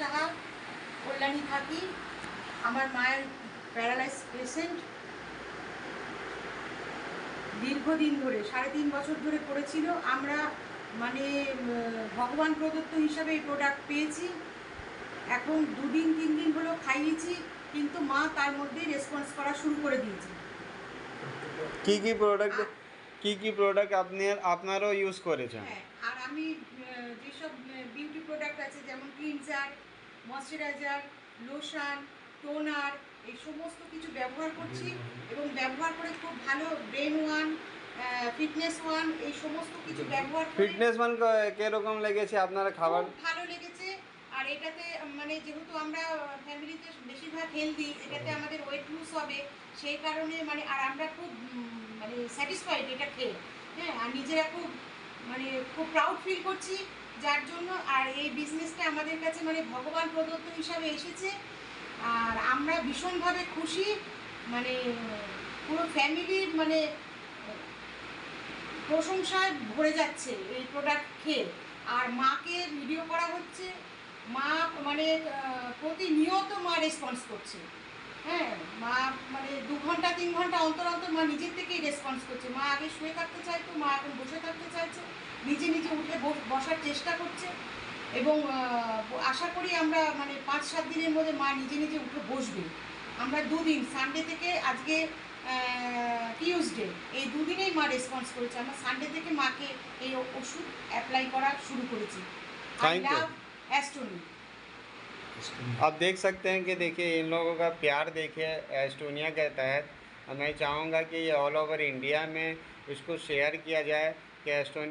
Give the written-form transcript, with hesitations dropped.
সাহা, কল্যাণী থাকি। আমার মায়ের প্যারালাইজ পেশেন্ট, দীর্ঘদিন ধরে 3.5 বছর ধরে পড়েছিল। আমরা মানে ভগবান প্রদত্ত হিসাবে এই প্রোডাক্ট পেয়েছি। এখন 2 দিন 3 দিন হলো খাইয়েছি, কিন্তু মা তার মধ্যেই রেসপন্স করা শুরু করে দিয়েছে। কি প্রোডাক্ট আপনি আপনারাও ইউজ করেছেন? হ্যাঁ, আর আমি যেসব বিউটি প্রোডাক্ট আছে যেমন ক্লিনজার, ময়শ্চারাইজার, লোশন, টোনার, এই সমস্ত কিছু ব্যবহার করছি এবং ব্যবহার করে খুব ভালো ব্রেন ওয়ান, ফিটনেস ওয়ান, এই সমস্ত কিছু ব্যবহার করে ফিটনেস মান কিরকম লেগেছে আপনারা খাবার? খুব ভালো লেগেছে। আর এটাতে মানে যেহেতু আমরা ফ্যামিলিতে বেশিরভাগ হেলদি, এটাতে আমাদের ওয়েট লুজ হবে, সেই কারণে মানে আর আমরা খুব মানে স্যাটিসফাইড এটা খেয়ে। হ্যাঁ, আর নিজেরা খুব মানে খুব প্রাউড ফিল করছি যার জন্য। আর এই বিজনেসটা আমাদের কাছে মানে ভগবান প্রদত্ত হিসাবে এসেছে, আর আমরা ভীষণভাবে খুশি। মানে পুরো ফ্যামিলির মানে প্রশংসায় ভরে যাচ্ছে এই প্রোডাক্ট খেয়ে। আর মাকে ভিডিও করা হচ্ছে, মা মানে প্রতিনিয়ত মা রেসপন্স করছে। হ্যাঁ, মা মানে 2 ঘন্টা 3 ঘন্টা অন্তর অন্তর মা নিজের থেকেই রেসপন্স করছে। মা আগে শুয়ে থাকতে চাইতো, মা এখন বসে থাকতে চাইছে, নিজে নিজে উঠে বসার চেষ্টা করছে। এবং আশা করি আমরা মানে 5-7 দিনের মধ্যে মা নিজে নিজে উঠে বসবে। আমরা 2 দিন, সানডে থেকে আজকে টিউসডে, এই 2 দিনেই মা রেসপন্স করেছে। আমরা সানডে থেকে মাকে এই ওষুধ অ্যাপ্লাই করা শুরু করেছি। I Thank you. লাভ অ্যাস্টোনি। आप देख सकते हैं कि देखिए इन लोगों का प्यार देखिए एस्टोनिया के तहत। और मैं चाहूँगा कि ये ऑल ओवर इंडिया में इसको शेयर किया जाए कि एस्टोनिया